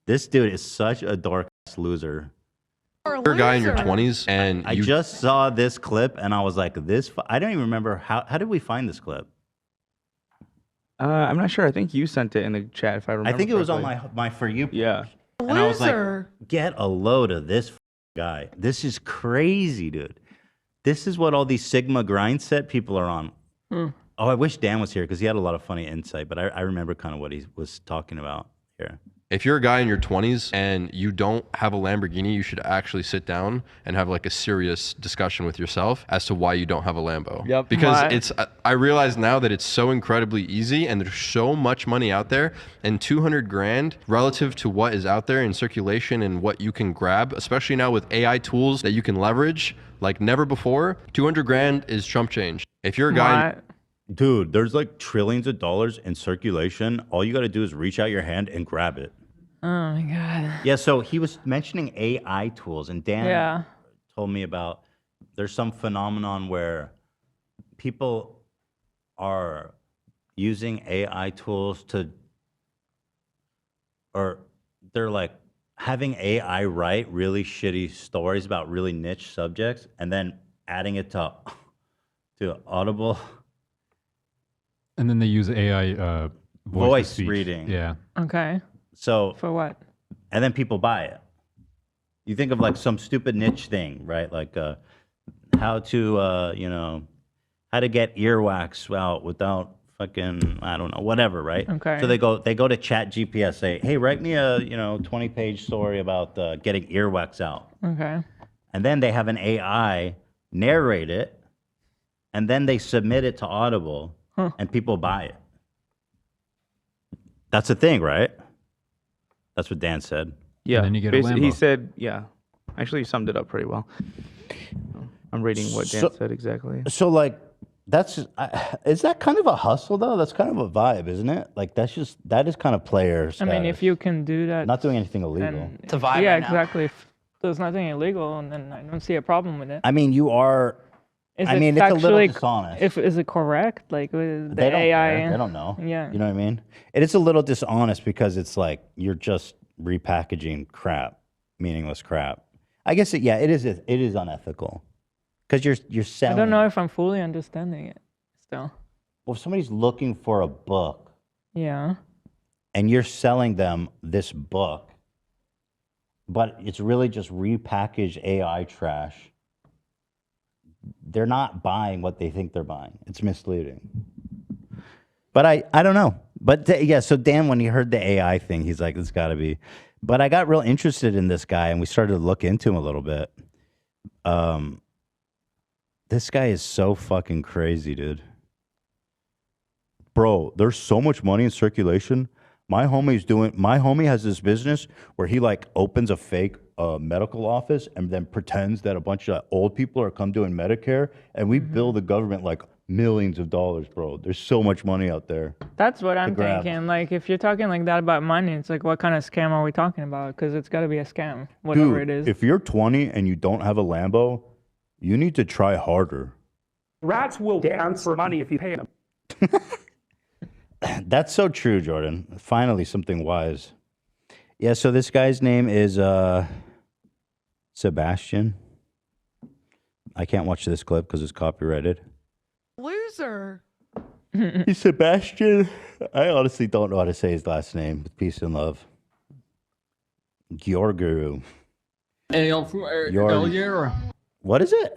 This dude is such a dork ass loser. You're a guy in your 20s and I just saw this clip and I was like, I don't even remember how did we find this clip? I'm not sure. I think you sent it in the chat if I remember. I think it was on my For You page. Yeah. And I was like, get a load of this guy. This is crazy, dude. This is what all these Sigma Grindset people are on. Oh, I wish Dan was here because he had a lot of funny insight, but I remember kind of what he was talking about here. If you're a guy in your 20s and you don't have a Lamborghini, you should actually sit down and have like a serious discussion with yourself as to why you don't have a Lambo. Yep. Because I realize now that it's so incredibly easy and there's so much money out there, and 200 grand relative to what is out there in circulation and what you can grab, especially now with AI tools that you can leverage like never before, 200 grand is chump change. If you're a guy... Dude, there's like trillions of dollars in circulation. All you got to do is reach out your hand and grab it. Oh my God. Yeah, so he was mentioning AI tools, and Dan told me about there's some phenomenon where people are using AI tools or they're like having AI write really shitty stories about really niche subjects and then adding it to Audible. And then they use AI voice reading. Yeah. Okay. So for what? And then people buy it. You think of like some stupid niche thing, right? Like how to how to get earwax out without fucking, I don't know, whatever, right? Okay. So they go to Chat GPS, say, hey, write me a 20-page story about getting earwax out. Okay. And then they have an AI narrate it, and then they submit it to Audible. And people buy it. That's the thing, right? That's what Dan said. Yeah. And then you get a Lambo. He said, yeah. Actually, you summed it up pretty well. I'm reading what Dan said exactly. So, like, is that kind of a hustle, though? That's kind of a vibe, isn't it? Like, that is kind of player status. I mean, if you can do that. Not doing anything illegal. It's a vibe. Yeah, right exactly. If there's nothing illegal, then I don't see a problem with it. I mean, you are... it's a little dishonest. Is it correct? Like with the AI, they don't know. Yeah, you know what I mean. It is a little dishonest because it's like you're just repackaging crap, meaningless crap. I guess it is unethical because you're selling. I don't know if I'm fully understanding it still. Well, if somebody's looking for a book, yeah, and you're selling them this book, but it's really just repackaged AI trash. They're not buying what they think they're buying. It's misleading. But I don't know. But so Dan, when he heard the AI thing, he's like, it's got to be. But I got real interested in this guy, and we started to look into him a little bit. This guy is so fucking crazy, dude. Bro, there's so much money in circulation. My homie has this business where he like opens a fake medical office and then pretends that a bunch of old people are come doing Medicare, and we bill the government like millions of dollars, bro. There's so much money out there. That's what I'm thinking. Like, if you're talking like that about money, it's like, what kind of scam are we talking about? Because it's got to be a scam, whatever it is. If you're 20 and you don't have a Lambo, you need to try harder. Rats will dance for money if you pay them. That's so true, Jordan. Finally, something wise. Yeah, so this guy's name is Sebastian. I can't watch this clip because it's copyrighted. Loser. He's Sebastian. I honestly don't know how to say his last name. Peace and love. Georgiou. What is it?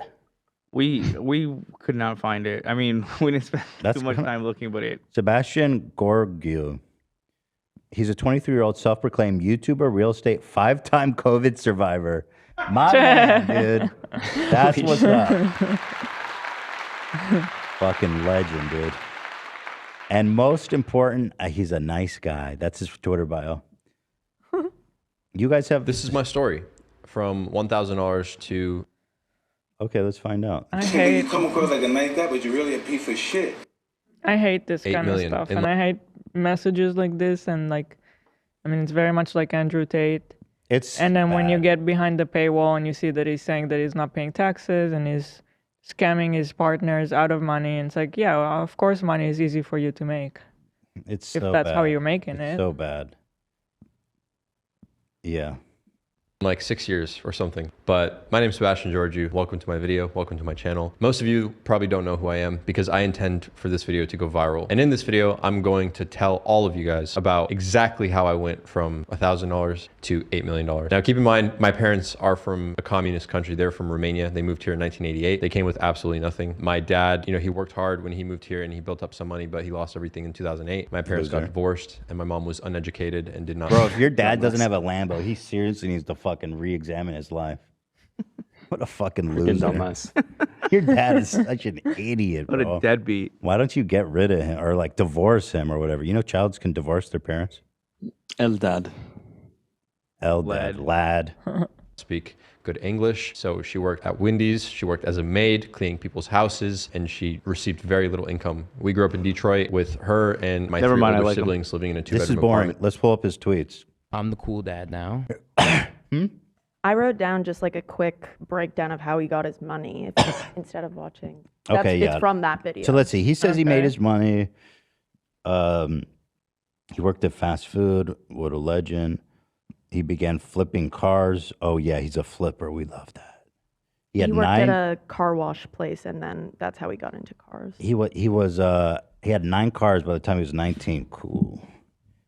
We could not find it. I mean, we didn't spend too much time looking, but Sebastian Georgiou. He's a 23-year-old self-proclaimed YouTuber, real estate, 5-time COVID survivor. My man, dude. That's what's up. Fucking legend, dude. And most important, he's a nice guy. That's his Twitter bio. You guys have... This is my story. From $1,000 to... Okay, let's find out. I hate... You come across like a nice guy, but you're really a piece of shit. I hate this kind of stuff. And I hate messages like this. And like, I mean, it's very much like Andrew Tate. And then when you get behind the paywall and you see that he's saying that he's not paying taxes and he's scamming his partners out of money, and it's like, yeah, well, of course money is easy for you to make. It's if so that's bad. how you're making it. So bad. Yeah. Like 6 years or something. But my name is Sebastian Georgiou. Welcome to my video. Welcome to my channel. Most of you probably don't know who I am because I intend for this video to go viral. And in this video, I'm going to tell all of you guys about exactly how I went from $1,000 to $8 million. Now, keep in mind, my parents are from a communist country. They're from Romania. They moved here in 1988. They came with absolutely nothing. My dad, you know, he worked hard when he moved here and he built up some money, but he lost everything in 2008. My parents got divorced and my mom was uneducated and did not. Bro, if your dad doesn't have a Lambo, he seriously needs to fucking re-examine his life. What a fucking loser. Your dad is such an idiot, bro. What a deadbeat. Why don't you get rid of him or like divorce him or whatever? You know childs can divorce their parents? Eldad. Lad. Speak good English. So she worked at Wendy's. She worked as a maid, cleaning people's houses, and she received very little income. We grew up in Detroit with her and my three older siblings living in a 2-bedroom This is boring. apartment. Let's pull up his tweets. I'm the cool dad now. I wrote down just like a quick breakdown of how he got his money instead of watching. Okay, yeah. It's from that video. So let's see. He says he made his money. He worked at fast food. What a legend. He began flipping cars. Oh, yeah, he's a flipper. We love that. He worked at a car wash place, and then that's how he got into cars. He had 9 cars by the time he was 19. Cool.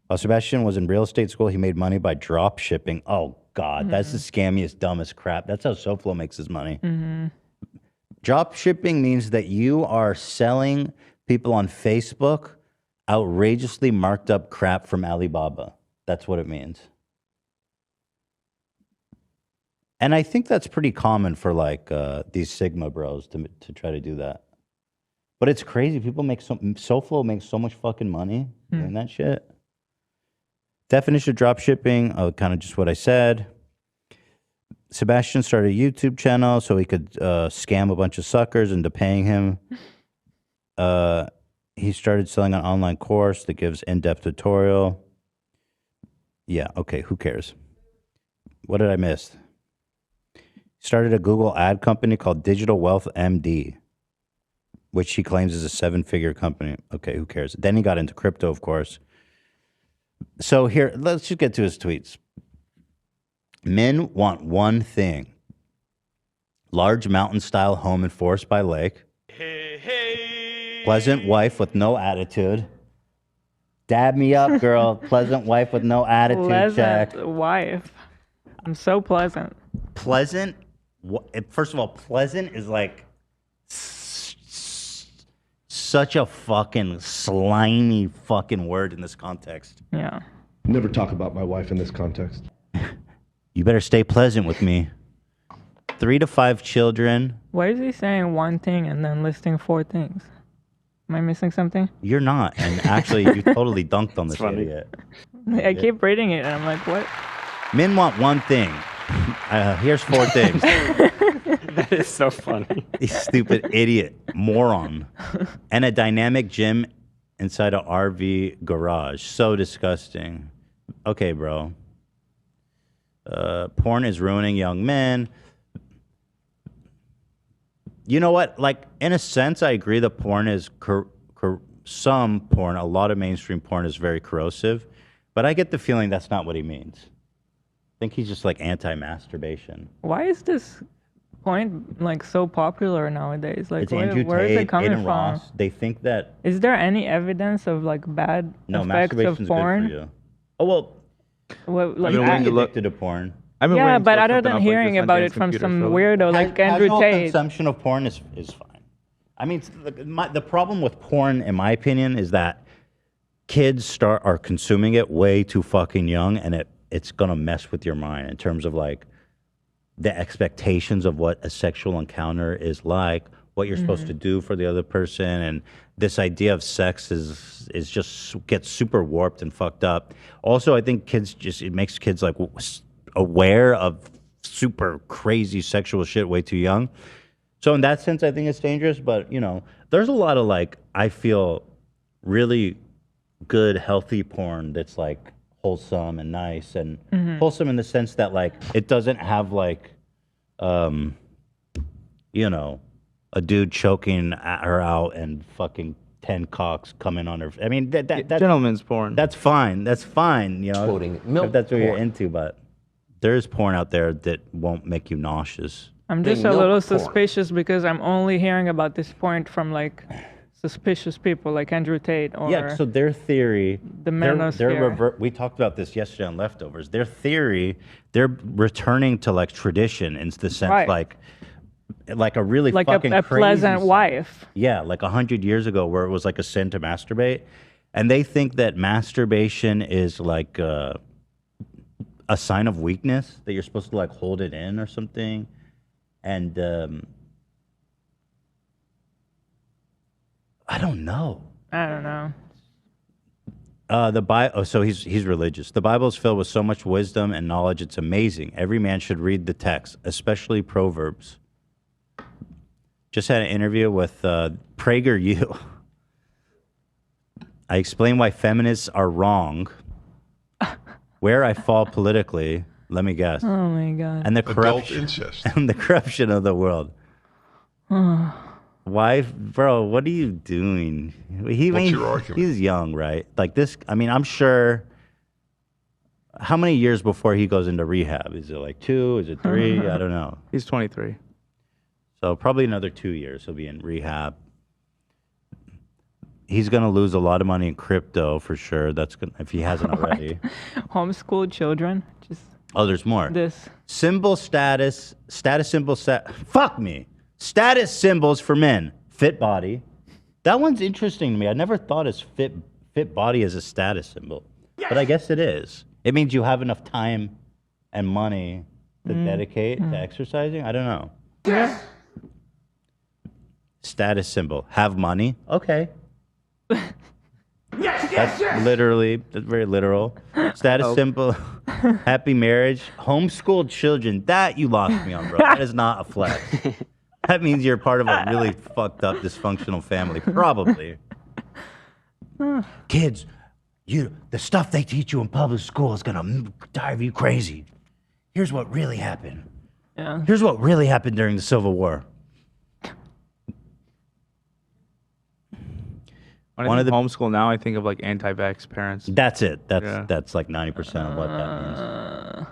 While Sebastian was in real estate school, he made money by drop shipping. Oh, God, that's the scammiest, dumbest crap. That's how SoFlo makes his money. Drop shipping means that you are selling people on Facebook outrageously marked up crap from Alibaba. That's what it means. And I think that's pretty common for like these Sigma bros to try to do that. But it's crazy. People make SoFlo makes so much fucking money doing that shit. Definition of drop shipping, kind of just what I said. Sebastian started a YouTube channel so he could scam a bunch of suckers into paying him. He started selling an online course that gives in-depth tutorial. Yeah, okay, who cares? What did I miss? Started a Google ad company called Digital Wealth MD, which he claims is a 7-figure company. Okay, who cares? Then he got into crypto, of course. So here, let's just get to his tweets. Men want one thing. Large mountain-style home and forest by lake. Pleasant wife with no attitude. Dab me up, girl. Pleasant wife with no attitude. Pleasant wife. I'm so pleasant. Pleasant? First of all, pleasant is like such a fucking slimy fucking word in this context. Yeah. Never talk about my wife in this context. You better stay pleasant with me. 3 to 5 children. Why is he saying one thing and then listing 4 things? Am I missing something? You're not. And actually, you totally dunked on this idiot. I keep reading it and I'm like, what? Men want one thing. Here's 4 things. That is so funny. You stupid idiot. Moron. And a dynamic gym inside an RV garage. So disgusting. Okay, bro. Porn is ruining young men. You know what? Like, in a sense, I agree that porn is... some porn, a lot of mainstream porn is very corrosive. But I get the feeling that's not what he means. I think he's just like anti-masturbation. Why is this point like so popular nowadays? Like, It's Andrew where is Tate, it coming Aiden from? Ross. They think that... Is there any evidence of like bad effects of porn? Good for you. Oh, well, Like, I'm addicted to porn. Yeah, but other than hearing about it from some weirdo like Andrew Casual Tate. consumption of porn is fine. I mean, the problem with porn, in my opinion, is that kids are consuming it way too fucking young, and it's gonna mess with your mind in terms of like the expectations of what a sexual encounter is like, what you're supposed to do for the other person, and this idea of sex is just gets super warped and fucked up. Also, I think it makes kids like aware of super crazy sexual shit way too young. So in that sense, I think it's dangerous. But, you know, there's a lot of like, I feel really good, healthy porn that's like wholesome and nice and wholesome in the sense that like it doesn't have like, you know, a dude choking her out and fucking 10 cocks coming on her. I mean, that gentleman's porn. That's fine. That's fine. You know, Quoting milk if that's what you're porn. into. But There is porn out there that won't make you nauseous. I'm just a little suspicious because I'm only hearing about this point from like suspicious people like Andrew Tate or Yeah, so their theory, the manosphere. We talked about this yesterday on Leftovers. Their theory, they're returning to like tradition in the sense like a really like fucking a crazy pleasant wife. Yeah, like 100 years ago where it was like a sin to masturbate. And they think that masturbation is like a sign of weakness, that you're supposed to like hold it in or something. And I don't know. The Bible. So he's religious. The Bible is filled with so much wisdom and knowledge. It's amazing. Every man should read the text, especially Proverbs. Just had an interview with PragerU. I explain why feminists are wrong, where I fall politically. Let me guess. Oh my God. And the Adult corruption incest. and the corruption of the world. Why, bro? What are you doing? What's your argument? He's young, right? Like this. I mean, I'm sure. How many years before he goes into rehab? Is it like 2? Is it 3? I don't know. He's 23. So probably another 2 years he'll be in rehab. He's gonna lose a lot of money in crypto for sure. That's gonna, if he hasn't already. Homeschool children. Just There's more. this. Symbol status symbol fuck me. Status symbols for men. Fit body. That one's interesting to me. I never thought as fit body as a status symbol. But I guess it is. It means you have enough time and money to dedicate to exercising. I don't know. Yeah. Status symbol. Have money. Okay. That's very literal. Status symbol. Happy marriage. Homeschooled children. That you lost me on, bro. That is not a flex. That means you're part of a really fucked up, dysfunctional family. Probably. Kids, the stuff they teach you in public school is gonna drive you crazy. Here's what really happened. Yeah. Here's what really happened during the Civil War. When I think homeschool now, I think of like anti-vax parents. That's it. That's like 90% of what that means.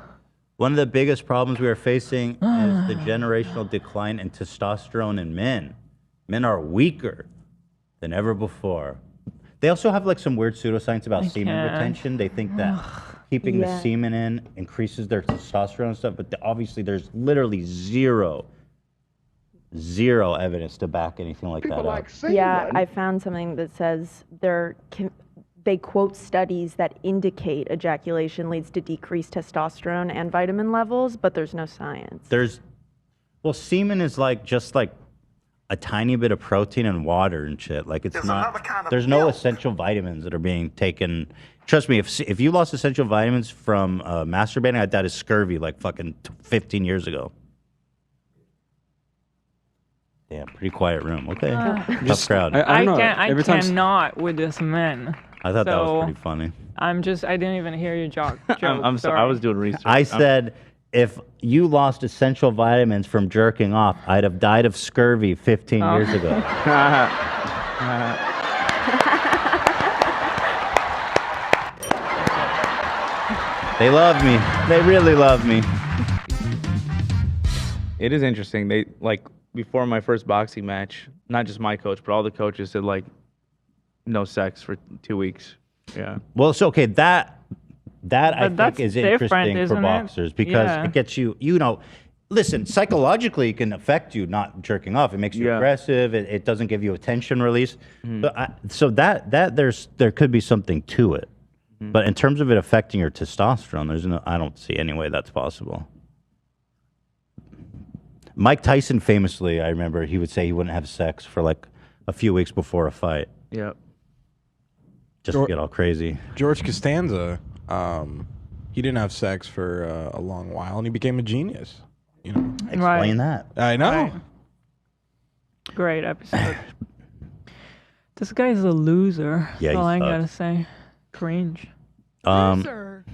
One of the biggest problems we are facing is the generational decline in testosterone in men. Men are weaker than ever before. They also have like some weird pseudoscience about semen retention. They think that keeping the semen in increases their testosterone and stuff, but obviously there's literally zero evidence to back anything like that up. Yeah, I found something that says they quote studies that indicate ejaculation leads to decreased testosterone and vitamin levels, but there's no science. Semen is like just like a tiny bit of protein and water and shit. Like it's not. There's no essential vitamins that are being taken. Trust me, if you lost essential vitamins from masturbating, I died of scurvy like fucking 15 years ago. Damn, pretty quiet room. Okay, tough crowd. I cannot with this man. I thought that was pretty funny. I didn't even hear you joke. I'm sorry. I was doing research. I said, if you lost essential vitamins from jerking off, I'd have died of scurvy 15 years ago. They love me. They really love me. It is interesting. They like before my first boxing match, not just my coach, but all the coaches said like no sex for 2 weeks. Yeah. Well, it's okay. That I think is interesting for boxers because it gets you, listen, psychologically it can affect you not jerking off. It makes you aggressive. It doesn't give you a tension release. But there could be something to it. But in terms of it affecting your testosterone, I don't see any way that's possible. Mike Tyson famously, I remember he would say he wouldn't have sex for like a few weeks before a fight. Yep. Just to get all crazy. George Costanza, he didn't have sex for a long while, and he became a genius. Explain that. I know. Right. Great episode. This guy is a loser. Yeah, That's all I sucks. gotta say. Cringe. Loser.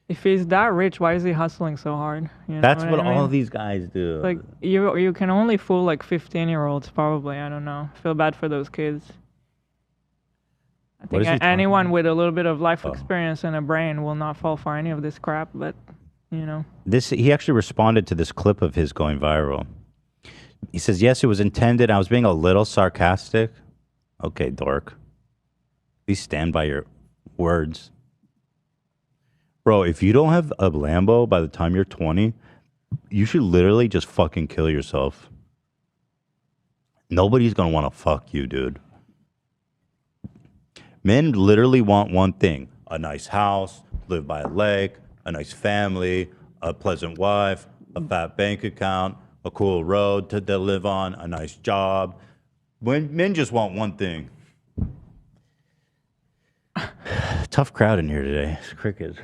If he's that rich, why is he hustling so hard? You know That's what I mean? all these guys do. Like you can only fool like 15-year-olds probably. I don't know. Feel bad for those kids. I What is think he anyone with a little bit of life experience and a brain will not fall for any of this crap. But you know. He actually responded to this clip of his going viral. He says, yes, it was intended. I was being a little sarcastic. Okay, dork. Please stand by your words. Bro, if you don't have a Lambo by the time you're 20, you should literally just fucking kill yourself. Nobody's going to want to fuck you, dude. Men literally want one thing: a nice house, live by a lake, a nice family, a pleasant wife, a fat bank account, a cool road to live on, a nice job. When men just want one thing. Tough crowd in here today. It's crickets.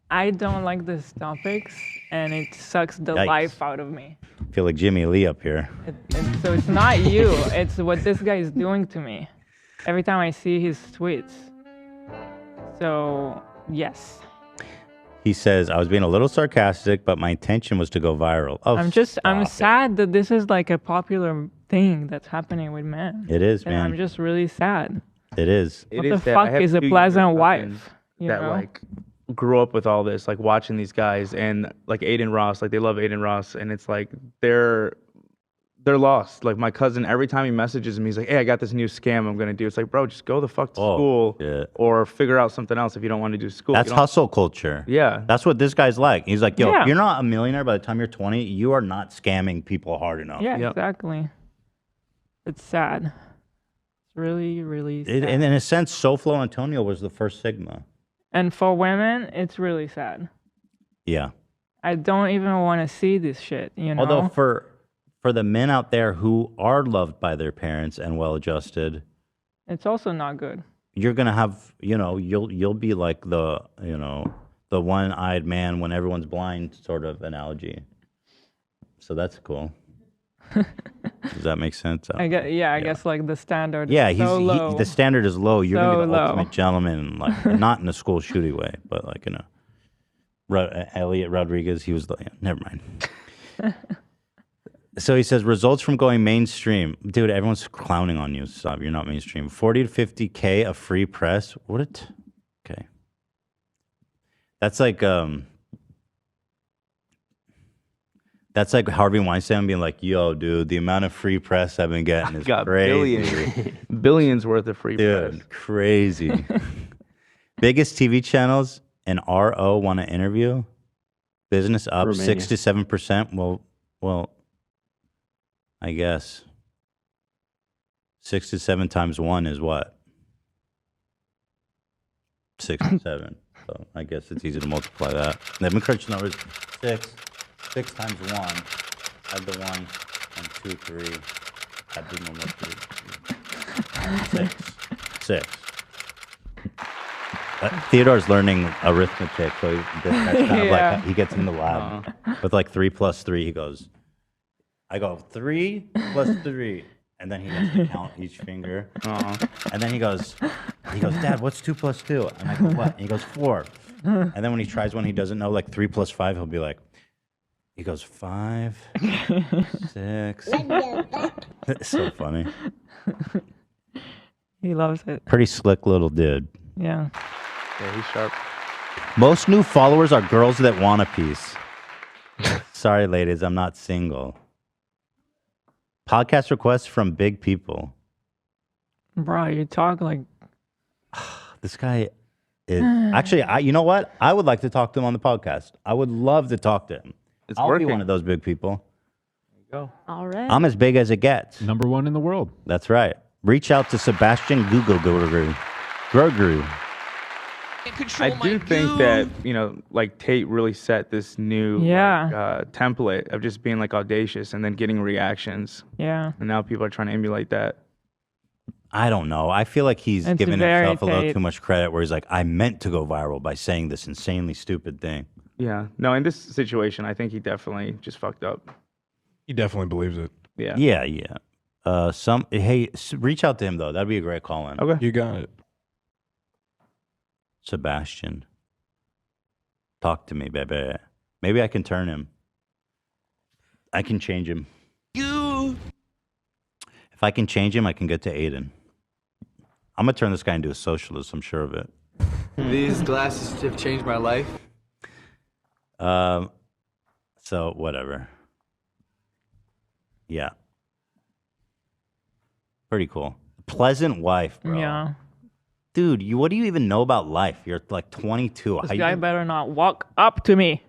I don't like these topics, and it sucks the Yikes. life out of me. I feel like Jimmy Lee up here. So it's not you. It's what this guy is doing to me every time I see his tweets. So, yes. He says, I was being a little sarcastic, but my intention was to go viral. Oh, I'm sad that this is like a popular thing that's happening with men. It is, and man. I'm just really sad. It is. It What is the sad. I fuck have is a 2 pleasant younger cousins wife? You that know? like grew up with all this, like watching these guys and like Aiden Ross, like they love Aiden Ross, and it's like they're lost. Like my cousin, every time he messages me, he's like, "Hey, I got this new scam I'm gonna do." It's like, bro, just go the fuck to school or figure out something else if you don't want to do school. That's hustle culture. Yeah. That's what this guy's like. He's like, yo, Yeah. you're not a millionaire by the time you're 20. You are not scamming people hard enough. Yeah, exactly. It's sad. It's really, really sad. And in a sense, SoFlo Antonio was the first Sigma. And for women, it's really sad. Yeah. I don't even want to see this shit, you know? Although for the men out there who are loved by their parents and well-adjusted, it's also not good. you're gonna have, you'll be like the one-eyed man when everyone's blind sort of analogy. So that's cool. Does that make sense? I guess like the standard Yeah, is so low. the standard is low. You're gonna be So the low. ultimate gentleman, like not in a school shooty way, but like in a Elliot Rodriguez. He was like, never mind. So he says results from going mainstream, dude. Everyone's clowning on you. Stop. You're not mainstream. 40 to 50K of free press. What? Okay. That's like That's like Harvey Weinstein being like, yo, dude, the amount of free press I've been getting is got crazy. billions worth of free press. Dude, crazy. Biggest TV channels in RO want to interview. Business up Romania. 6 to 7%. Well, I guess 6 to 7 times 1 is what? 6 to 7. So I guess it's easy to multiply that. Let me crunch numbers. 6 times 1. Add the 1 and 2, 3. Add the number 6. 6. Theodore's learning arithmetic, so that's kind of like he gets in the lab with like 3 plus 3. He goes, I go 3 plus 3, and then he has to count each finger, and then he goes, Dad, what's 2 plus 2? And I go, what? And he goes 4, and then when he tries one he doesn't know, like 3 plus 5, he'll be like, he goes 5, 6. It's so funny. He loves it. Pretty slick little dude. Yeah. Yeah, he's sharp. Most new followers are girls that want a piece. Sorry, ladies, I'm not single. Podcast requests from big people. Bro, you talk like... This guy is... Actually, you know what? I would like to talk to him on the podcast. I would love to talk to him. I'll be one of those big people. There you go. All right. I'm as big as it gets. Number 1 in the world. That's right. Reach out to Sebastian Google Guru. I do think that, like Tate really set this new template of just being like audacious and then getting reactions. Yeah. And now people are trying to emulate that. I don't know. I feel like he's It's giving very himself a little Tate. too much credit where he's like, I meant to go viral by saying this insanely stupid thing. Yeah. No, in this situation, I think he definitely just fucked up. He definitely believes it. Yeah. Yeah. Reach out to him though. That'd be a great call in. Okay. You got it. Sebastian, talk to me, baby. Maybe I can turn him. I can change him. If I can change him, I can get to Aiden. I'm gonna turn this guy into a socialist. I'm sure of it. These glasses have changed my life. So whatever. Yeah. Pretty cool. Pleasant wife, bro. Yeah. Dude, what do you even know about life? You're like 22. This guy better not walk up to me.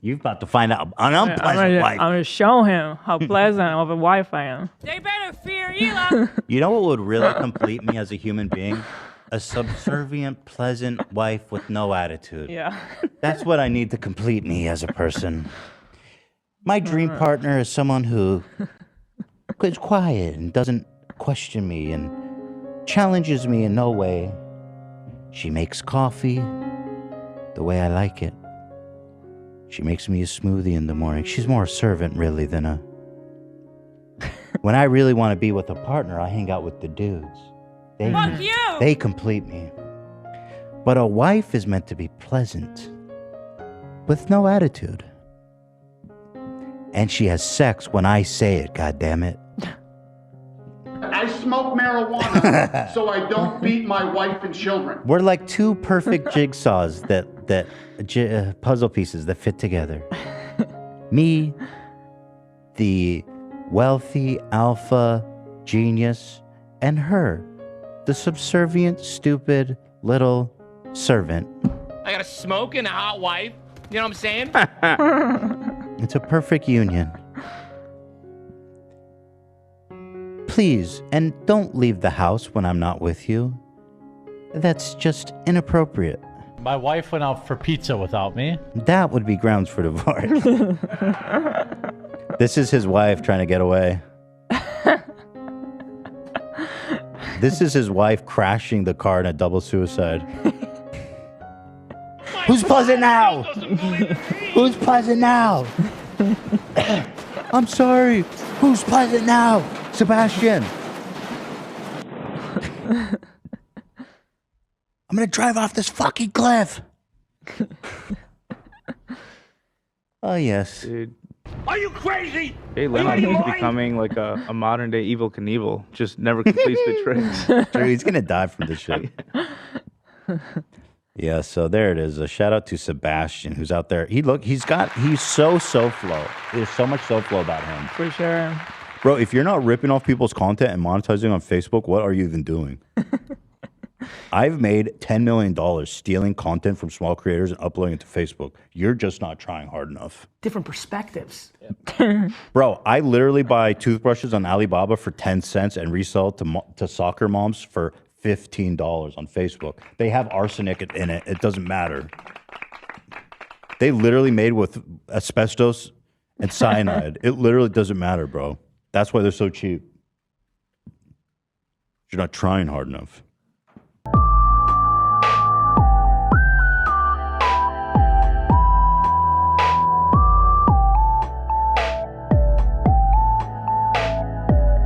You're about to find out an unpleasant wife. I'm gonna show him how pleasant of a wife I am. They better fear Elon. You know what would really complete me as a human being? A subservient, pleasant wife with no attitude. Yeah. That's what I need to complete me as a person. My dream partner is someone who is quiet and doesn't question me and challenges me in no way. She makes coffee the way I like it. She makes me a smoothie in the morning. She's more a servant, really, than a... When I really want to be with a partner, I hang out with the dudes. Fuck you! They complete me. But a wife is meant to be pleasant, with no attitude. And she has sex when I say it, goddammit. I smoke marijuana so I don't beat my wife and children. We're like two perfect jigsaws puzzle pieces that fit together. Me, the wealthy alpha genius, and her, the subservient, stupid little servant. I got a smoke and a hot wife. You know what I'm saying? It's a perfect union. Please, and don't leave the house when I'm not with you. That's just inappropriate. My wife went out for pizza without me. That would be grounds for divorce. This is his wife trying to get away. This is his wife crashing the car in a double suicide. Who's pleasant now? Who's pleasant now? I'm sorry. Who's pleasant now? Sebastian. I'm gonna drive off this fucking cliff. Oh, yes. Dude. Are you crazy? Jay Leno is becoming like a modern day Evel Knievel. Just never completes the tricks. Dude, he's gonna die from this shit. Yeah, so there it is. A shout out to Sebastian, who's out there. He's so flow. There's so much so flow about him. For sure. Bro, if you're not ripping off people's content and monetizing on Facebook, what are you even doing? I've made $10 million stealing content from small creators and uploading it to Facebook. You're just not trying hard enough. Different perspectives. Bro, I literally buy toothbrushes on Alibaba for 10 cents and resell it to soccer moms for $15 on Facebook. They have arsenic in it. It doesn't matter. They literally made with asbestos and cyanide. It literally doesn't matter, bro. That's why they're so cheap. You're not trying hard enough.